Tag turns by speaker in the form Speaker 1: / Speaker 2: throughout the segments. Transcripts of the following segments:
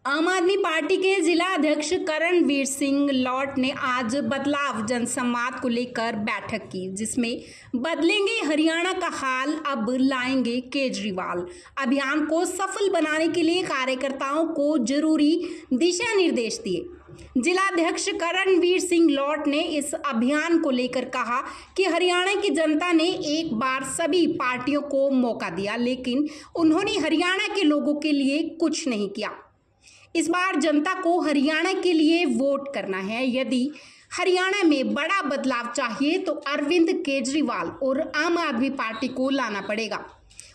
Speaker 1: आम आदमी पार्टी के जिला अध्यक्ष करणवीर सिंह लौट ने आज बदलाव जनसंवाद को लेकर बैठक की, जिसमें बदलेंगे हरियाणा का हाल, अब लाएंगे केजरीवाल अभियान को सफल बनाने के लिए कार्यकर्ताओं को जरूरी दिशा निर्देश दिए। जिलाध्यक्ष करणवीर सिंह लौट ने इस अभियान को लेकर कहा कि हरियाणा की जनता ने एक बार सभी पार्टियों को मौका दिया, लेकिन उन्होंने हरियाणा के लोगों के लिए कुछ नहीं किया। इस बार जनता को हरियाणा के लिए वोट करना है। यदि हरियाणा में बड़ा बदलाव चाहिए तो अरविंद केजरीवाल और आम आदमी पार्टी को लाना पड़ेगा।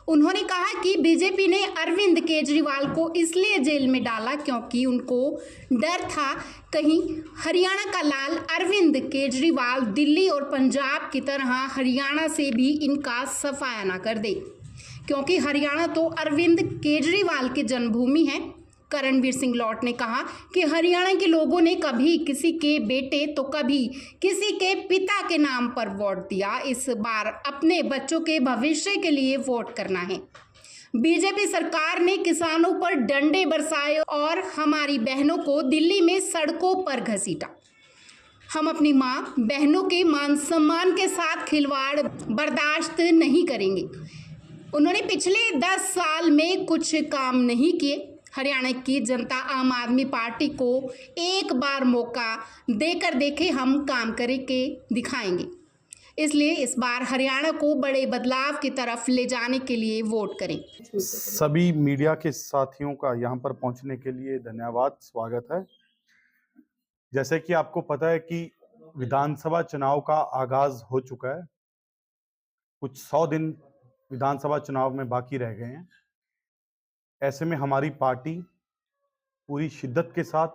Speaker 1: उन्होंने कहा कि बीजेपी ने अरविंद केजरीवाल को इसलिए जेल में डाला क्योंकि उनको डर था कहीं हरियाणा का लाल अरविंद केजरीवाल दिल्ली और पंजाब की तरह हरियाणा से भी इनका सफाया ना कर दे, क्योंकि हरियाणा तो अरविंद केजरीवाल की जन्मभूमि है। करणवीर सिंह लौट ने कहा कि हरियाणा के लोगों ने कभी किसी के बेटे तो कभी किसी के पिता के नाम पर वोट दिया। इस बार अपने बच्चों के भविष्य के लिए वोट करना है। बीजेपी सरकार ने किसानों पर डंडे बरसाए और हमारी बहनों को दिल्ली में सड़कों पर घसीटा। हम अपनी मां बहनों के मान सम्मान के साथ खिलवाड़ बर्दाश्त नहीं करेंगे। उन्होंने पिछले 10 साल में कुछ काम नहीं किए। हरियाणा की जनता आम आदमी पार्टी को एक बार मौका देकर देखे, हम काम करके दिखाएंगे। इसलिए इस बार हरियाणा को बड़े बदलाव की तरफ ले जाने के लिए वोट करें।
Speaker 2: सभी मीडिया के साथियों का यहाँ पर पहुँचने के लिए धन्यवाद, स्वागत है। जैसे कि आपको पता है कि विधानसभा चुनाव का आगाज हो चुका है। कुछ 100 दिन विधानसभा चुनाव में बाकी रह गए हैं। ऐसे में हमारी पार्टी पूरी शिद्दत के साथ,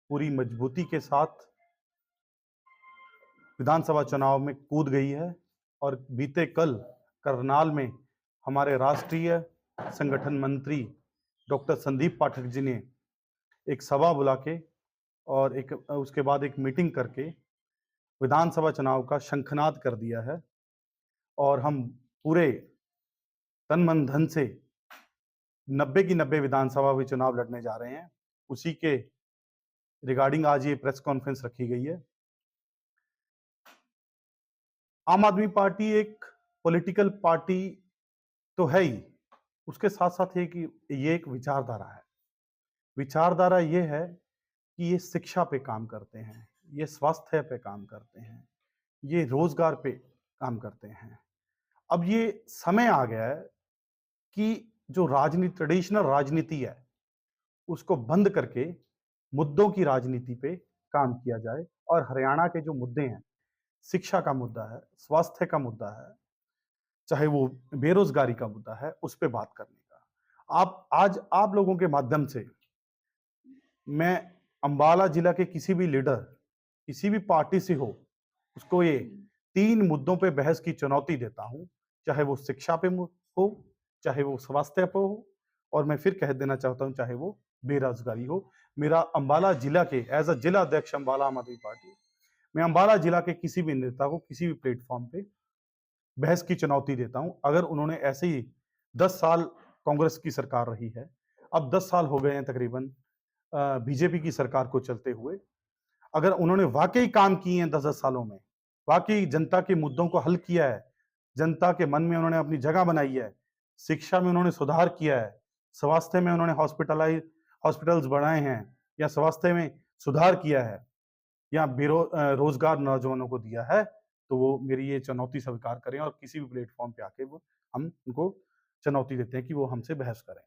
Speaker 2: पूरी मजबूती के साथ विधानसभा चुनाव में कूद गई है और बीते कल करनाल में हमारे राष्ट्रीय संगठन मंत्री डॉक्टर संदीप पाठक जी ने एक सभा बुला के और उसके बाद एक मीटिंग करके विधानसभा चुनाव का शंखनाद कर दिया है और हम पूरे तन मन धन से 90 की 90 विधानसभा में चुनाव लड़ने जा रहे हैं। उसी के रिगार्डिंग आज ये प्रेस कॉन्फ्रेंस रखी गई है। आम आदमी पार्टी एक पॉलिटिकल पार्टी तो है ही, उसके साथ साथ ये एक विचारधारा है। विचारधारा ये है कि ये शिक्षा पे काम करते हैं, ये स्वास्थ्य पे काम करते हैं, ये रोजगार पे काम करते हैं। अब ये समय आ गया है कि जो राजनीति, ट्रेडिशनल राजनीति है, उसको बंद करके मुद्दों की राजनीति पे काम किया जाए और हरियाणा के जो मुद्दे हैं, शिक्षा का मुद्दा है, स्वास्थ्य का मुद्दा है, चाहे वो बेरोजगारी का मुद्दा है, उस पे बात करने का आज आप लोगों के माध्यम से मैं अंबाला जिला के किसी भी लीडर, किसी भी पार्टी से हो, उसको ये 3 मुद्दों पे बहस की चुनौती देता हूं, चाहे वो शिक्षा पे हो, चाहे वो स्वास्थ्य पे हो, और मैं फिर कह देना चाहता हूं चाहे वो बेरोजगारी हो। मेरा अंबाला जिला के एज अ जिला अध्यक्ष अंबाला आम आदमी पार्टी, मैं अंबाला जिला के किसी भी नेता को किसी भी प्लेटफॉर्म पे बहस की चुनौती देता हूं। अगर उन्होंने ऐसे ही 10 साल कांग्रेस की सरकार रही है, अब 10 साल हो गए हैं तकरीबन बीजेपी की सरकार को चलते हुए, अगर उन्होंने वाकई काम किए हैं 10-10 सालों में, वाकई जनता के मुद्दों को हल किया है, जनता के मन में उन्होंने अपनी जगह बनाई है, शिक्षा में उन्होंने सुधार किया है, स्वास्थ्य में उन्होंने हॉस्पिटल्स बढ़ाए हैं या स्वास्थ्य में सुधार किया है या रोजगार नौजवानों को दिया है, तो वो मेरी ये चुनौती स्वीकार करें और किसी भी प्लेटफॉर्म पे आके हम उनको चुनौती देते हैं कि वो हमसे बहस करें।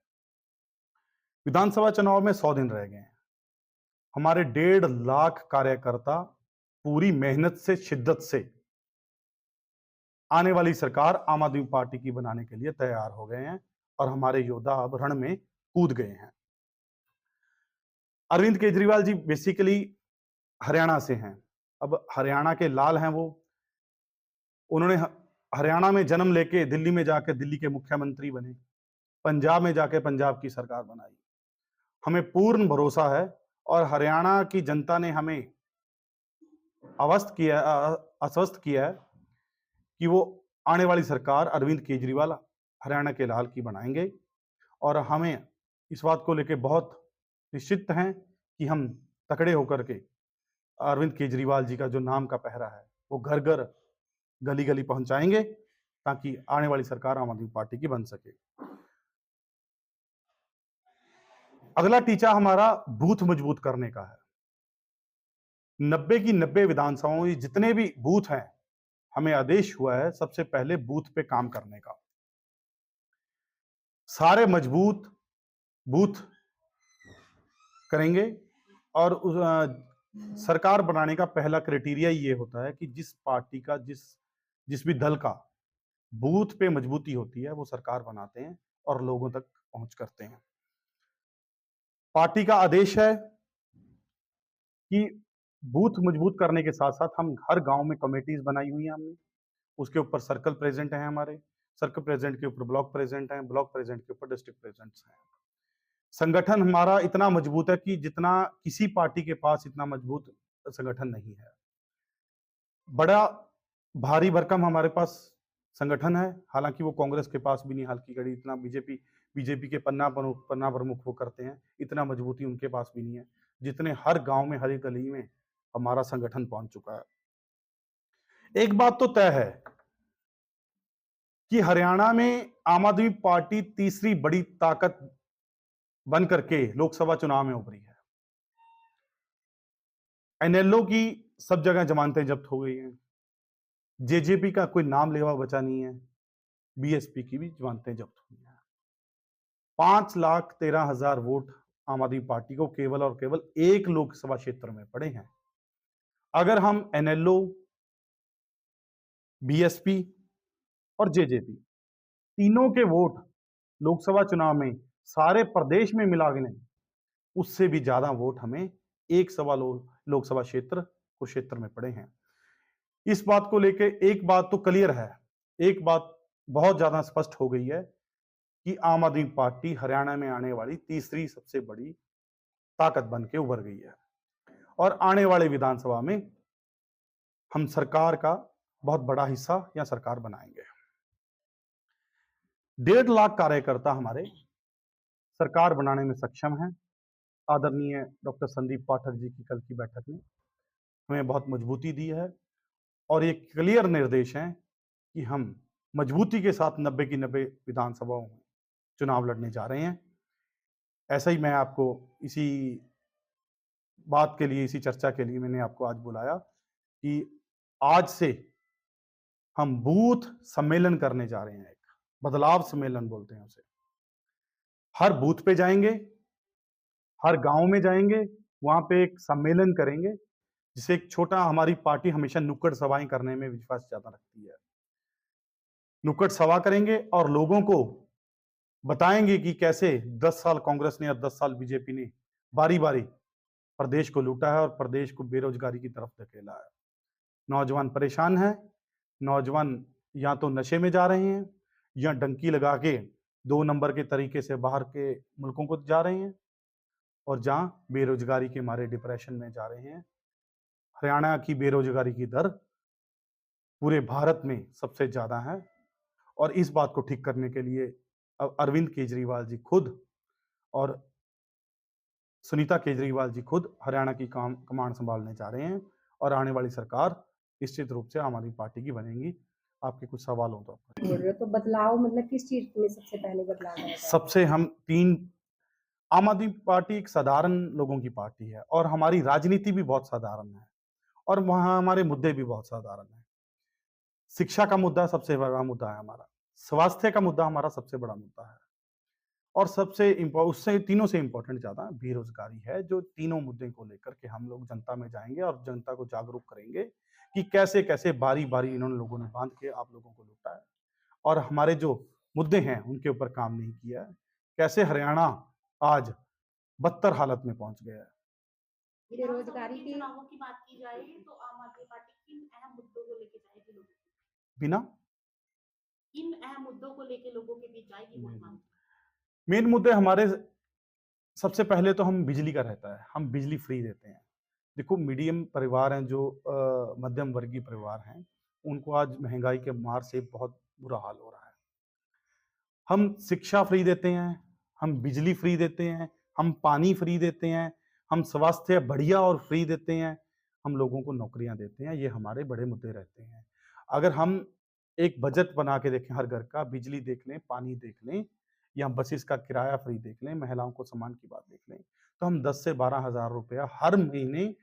Speaker 2: विधानसभा चुनाव में 100 दिन रह गए हैं। हमारे 1.5 लाख कार्यकर्ता पूरी मेहनत से, शिद्दत से आने वाली सरकार आम आदमी पार्टी की बनाने के लिए तैयार हो गए हैं और हमारे योद्धा अब रण में कूद गए हैं। अरविंद केजरीवाल जी बेसिकली हरियाणा से हैं। अब हरियाणा के लाल हैं वो। उन्होंने हरियाणा में जन्म लेके दिल्ली में जाकर दिल्ली के मुख्यमंत्री बने, पंजाब में जाके पंजाब की सरकार बनाई। हमें पूर्ण भरोसा है और हरियाणा की जनता ने हमें आश्वस्त किया है कि वो आने वाली सरकार अरविंद केजरीवाल हरियाणा के लाल की बनाएंगे और हमें इस बात को लेकर बहुत निश्चित हैं कि हम तकड़े होकर के अरविंद केजरीवाल जी का जो नाम का पहरा है वो घर घर गली गली पहुंचाएंगे, ताकि आने वाली सरकार आम आदमी पार्टी की बन सके। अगला टीचा हमारा बूथ मजबूत करने का है। 90 की 90 विधानसभाओं में जितने भी बूथ हैं, हमें आदेश हुआ है सबसे पहले बूथ पे काम करने का। सारे मजबूत बूथ करेंगे और सरकार बनाने का पहला क्राइटेरिया ये होता है कि जिस पार्टी का जिस भी दल का बूथ पे मजबूती होती है वो सरकार बनाते हैं और लोगों तक पहुंच करते हैं। पार्टी का आदेश है कि बूथ मजबूत करने के साथ साथ हम हर गांव में कमेटीज बनाई हुई हैं हमने, उसके ऊपर सर्कल प्रेसिडेंट हैं हमारे, सर्कल प्रेसिडेंट के ऊपर ब्लॉक प्रेसिडेंट हैं, ब्लॉक प्रेसिडेंट के ऊपर डिस्ट्रिक्ट प्रेसिडेंट्स हैं। संगठन हमारा इतना मजबूत है कि जितना किसी पार्टी के पास इतना मजबूत संगठन नहीं है। बड़ा भारी भरकम हमारे पास संगठन है, हालांकि वो कांग्रेस के पास भी नहीं हाल की घड़ी इतना बीजेपी के पन्ना प्रमुख वो करते हैं, इतना मजबूती उनके पास भी नहीं है जितने हर गांव में हर एक गली में हमारा संगठन पहुंच चुका है। एक बात तो तय है कि हरियाणा में आम आदमी पार्टी तीसरी बड़ी ताकत बन करके लोकसभा चुनाव में उभरी है। एनएलओ की सब जगह जमानतें जब्त हो गई हैं, जेजेपी का कोई नाम लेवा बचा नहीं है, बीएसपी की भी जमानतें जब्त हुई हैं। 5,13,000 वोट आम आदमी पार्टी को केवल और केवल एक लोकसभा क्षेत्र में पड़े हैं। अगर हम एनएलओ, बीएसपी और जेजेपी तीनों के वोट लोकसभा चुनाव में सारे प्रदेश में मिला लें, उससे भी ज्यादा वोट हमें एक सवा लोकसभा क्षेत्र कुरुक्षेत्र में पड़े हैं। इस बात को लेके एक बात तो क्लियर है, एक बात बहुत ज्यादा स्पष्ट हो गई है कि आम आदमी पार्टी हरियाणा में आने वाली तीसरी सबसे बड़ी ताकत बन के उभर गई है और आने वाले विधानसभा में हम सरकार का बहुत बड़ा हिस्सा या सरकार बनाएंगे। 1.5 लाख कार्यकर्ता हमारे सरकार बनाने में सक्षम हैं। आदरणीय डॉक्टर संदीप पाठक जी की कल की बैठक ने हमें बहुत मजबूती दी है और ये क्लियर निर्देश हैं कि हम मजबूती के साथ 90 की 90 विधानसभाओं में चुनाव लड़ने जा रहे हैं। ऐसा ही मैं आपको इसी बात के लिए, इसी चर्चा के लिए मैंने आपको आज बुलाया कि आज से हम बूथ सम्मेलन करने जा रहे हैं। एक बदलाव सम्मेलन बोलते हैं उसे। हर बूथ पे जाएंगे, हर गांव में जाएंगे, वहां पे एक सम्मेलन करेंगे, जिसे एक छोटा, हमारी पार्टी हमेशा नुक्कड़ सभाएं करने में विश्वास ज्यादा रखती है। नुक्कड़ सभा करेंगे और लोगों को बताएंगे कि कैसे 10 साल कांग्रेस ने और 10 साल बीजेपी ने बारी बारी प्रदेश को लूटा है और प्रदेश को बेरोजगारी की तरफ धकेला है। नौजवान परेशान है, नौजवान या तो नशे में जा रहे हैं या डंकी लगा के 2 नंबर के तरीके से बाहर के मुल्कों को जा रहे हैं और जहां बेरोजगारी के मारे डिप्रेशन में जा रहे हैं। हरियाणा की बेरोजगारी की दर पूरे भारत में सबसे ज्यादा है और इस बात को ठीक करने के लिए अब अरविंद केजरीवाल जी खुद और सुनीता केजरीवाल जी खुद हरियाणा की कमान संभालने जा रहे हैं और आने वाली सरकार निश्चित रूप से आम आदमी पार्टी की बनेगी। आपके कुछ सवाल हो
Speaker 3: तो बदलाव मतलब किस चीज में सबसे पहले बदलाव है?
Speaker 2: सबसे हम तीन, आम आदमी पार्टी एक साधारण लोगों की पार्टी है और हमारी राजनीति भी बहुत साधारण है और वहां हमारे मुद्दे भी बहुत साधारण है। शिक्षा का मुद्दा सबसे बड़ा मुद्दा है हमारा, स्वास्थ्य का मुद्दा हमारा सबसे बड़ा मुद्दा है और उससे तीनों से इंपॉर्टेंट ज्यादा बेरोजगारी है। जो तीनों मुद्दे को लेकर के हम लोग जनता में जाएंगे और जनता को जागरूक करेंगे कि कैसे कैसे बारी बारी इन्होंने लोगों ने बांध के आप लोगों को लूटा है और हमारे जो मुद्दे हैं उनके ऊपर काम नहीं किया है। कैसे हरियाणा आज बदतर हालत में पहुंच गया है।
Speaker 3: बेरोजगारी की
Speaker 4: चुनावों की बात की जाए तो आम आदमी पार्टी किन अहम मुद्दों को लेके जाएगी लोगों के
Speaker 2: बिना
Speaker 4: किन अहम मुद्दों को लेके लोगों के बीच जाएगी वोट मांग?
Speaker 2: मेन मुद्दे हमारे सबसे पहले तो हम बिजली का रहता है, हम बिजली फ्री देते हैं। देखो, मीडियम परिवार हैं जो मध्यम वर्गीय परिवार हैं, उनको आज महंगाई के मार से बहुत बुरा हाल हो रहा है। हम शिक्षा फ्री देते हैं, हम बिजली फ्री देते हैं, हम पानी फ्री देते हैं, हम स्वास्थ्य बढ़िया और फ्री देते हैं, हम लोगों को नौकरियां देते हैं। ये हमारे बड़े मुद्दे रहते हैं। अगर हम एक बजट बना के देखें हर घर का, बिजली देख लें, पानी देख लें, या बसेस का किराया फ्री देख लें, महिलाओं को सम्मान की बात देख लें, तो हम 10 से 12,000 रुपया हर महीने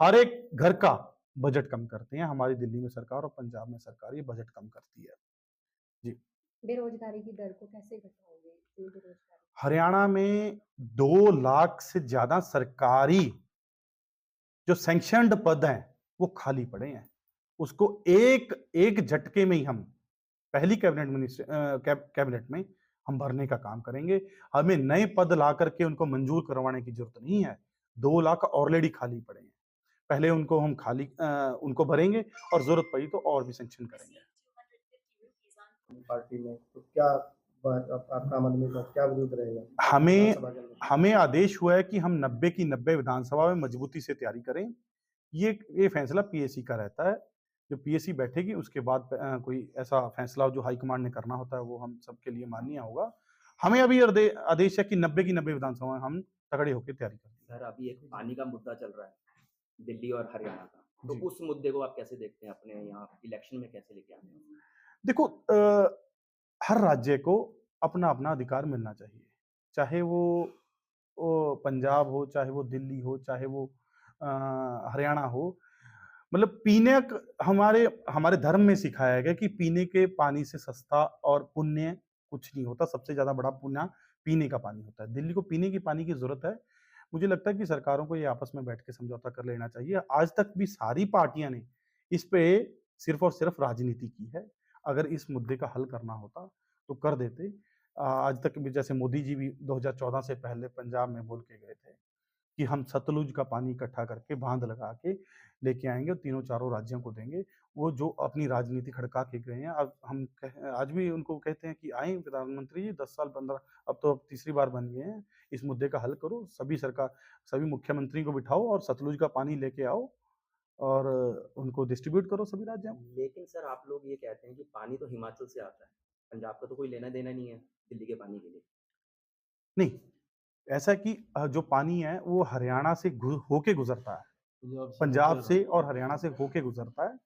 Speaker 2: हर एक घर का बजट कम करते हैं। हमारी दिल्ली में सरकार और पंजाब में सरकार ये बजट कम करती है। जी।
Speaker 3: बेरोजगारी की दर को कैसे घटाओगे? इतनी बेरोजगारी।
Speaker 2: हरियाणा में 2 लाख से ज्यादा सरकारी जो सैंक्शनड पद हैं वो खाली पड़े हैं। उसको एक झटके में ही हम पहली कैबिनेट में हम भरने का काम करेंगे। हमें नए पद ला करके उनको मंजूर करवाने की जरूरत नहीं है। 2 लाख ऑलरेडी खाली पड़े हैं। पहले उनको हम उनको भरेंगे और जरूरत पड़ी तो और भी सैंक्शन करेंगे।
Speaker 5: पार्टी में तो क्या आपका आम आदमी का क्या विरोध रहेगा?
Speaker 2: हमें आदेश हुआ है कि हम 90 की 90 विधानसभा में मजबूती से तैयारी करें। ये फैसला पीएसी का रहता है। जो पीएसी बैठेगी उसके बाद कोई ऐसा फैसला जो हाईकमांड ने करना होता है वो हम सबके लिए मान्य होगा। हमें अभी आदेश है कि 90 की 90 विधानसभा में हम तगड़े होकर तैयारी करें।
Speaker 6: सर, अभी एक पानी का मुद्दा चल रहा है दिल्ली और हरियाणा का, तो
Speaker 2: जी।
Speaker 6: उस मुद्दे को आप कैसे देखते हैं? अपने यहाँ इलेक्शन में कैसे लेके आते हैं?
Speaker 2: देखो, हर राज्य को अपना अपना अधिकार मिलना चाहिए, चाहे वो पंजाब हो, चाहे वो दिल्ली हो, चाहे वो हरियाणा हो। मतलब हमारे धर्म में सिखाया गया कि पीने के पानी से सस्ता और पुण्य कुछ नहीं होता। सबसे ज्यादा बड़ा पुण्य पीने का पानी होता है। दिल्ली को पीने की पानी की जरूरत है। मुझे लगता है कि सरकारों को ये आपस में बैठ के समझौता कर लेना चाहिए। आज तक भी सारी पार्टियां ने इस पे सिर्फ और सिर्फ राजनीति की है। अगर इस मुद्दे का हल करना होता तो कर देते। आज तक भी जैसे मोदी जी भी 2014 से पहले पंजाब में बोल के गए थे कि हम सतलुज का पानी इकट्ठा करके बांध लगा के लेके आएंगे और तीनों चारों राज्यों को देंगे। वो जो अपनी राजनीति खड़का के गए हैं, अब आज भी उनको कहते हैं कि आए प्रधानमंत्री जी 10 साल 15, अब तो तीसरी बार बन गए हैं, इस मुद्दे का हल करो। सभी मुख्यमंत्री को बिठाओ और सतलुज का पानी लेके आओ और उनको डिस्ट्रीब्यूट करो सभी राज्यों में।
Speaker 6: लेकिन सर, आप लोग ये कहते हैं कि पानी तो हिमाचल से आता है, पंजाब का तो कोई लेना देना नहीं है दिल्ली के पानी के लिए।
Speaker 2: नहीं, ऐसा कि जो पानी है वो हरियाणा से होके गुजरता है, पंजाब से और हरियाणा से होके गुजरता है।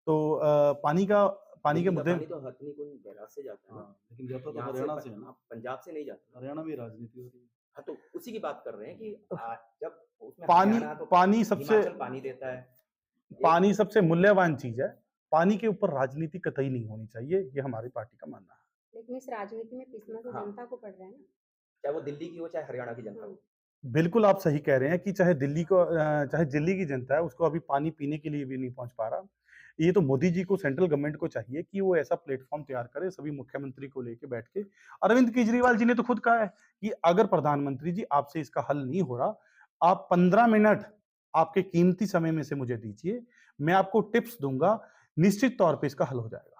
Speaker 2: तो पानी के मुद्दे
Speaker 6: तो हथनीकुंड बैराज से जाता है ना,
Speaker 5: लेकिन जाता तो
Speaker 6: यहाँ
Speaker 5: हरियाणा से है ना,
Speaker 6: पंजाब से नहीं जाता।
Speaker 5: हरियाणा में राजनीति हो रही है।
Speaker 6: हाँ, तो उसी की बात कर रहे हैं कि जब उसमें
Speaker 2: पानी
Speaker 6: हरियाणा तो
Speaker 2: पानी सबसे
Speaker 6: हिमाचल पानी देता है।
Speaker 2: पानी सबसे मूल्यवान चीज है। पानी के ऊपर राजनीति कतई नहीं होनी चाहिए, ये हमारी पार्टी का मानना है।
Speaker 3: लेकिन इस राजनीति में पिसना तो
Speaker 6: हाँ।
Speaker 3: जनता को पड़ रहा है ना।
Speaker 6: चाहे वो दिल्ली की हो चाहे हरियाणा की जनता हो।
Speaker 2: बिल्कुल आप सही कह रहे हैं कि चाहे दिल्ली की जनता है, उसको अभी पानी पीने के लिए भी नहीं पहुंच पा रहा। ये तो मोदी जी को, सेंट्रल गवर्नमेंट को चाहिए कि वो ऐसा प्लेटफॉर्म तैयार करे, सभी मुख्यमंत्री को लेके बैठ के। अरविंद केजरीवाल जी ने तो खुद कहा है कि अगर प्रधानमंत्री जी आपसे इसका हल नहीं हो रहा, आप 15 मिनट आपके कीमती समय में से मुझे दीजिए, मैं आपको टिप्स दूंगा, निश्चित तौर पे इसका हल हो जाएगा।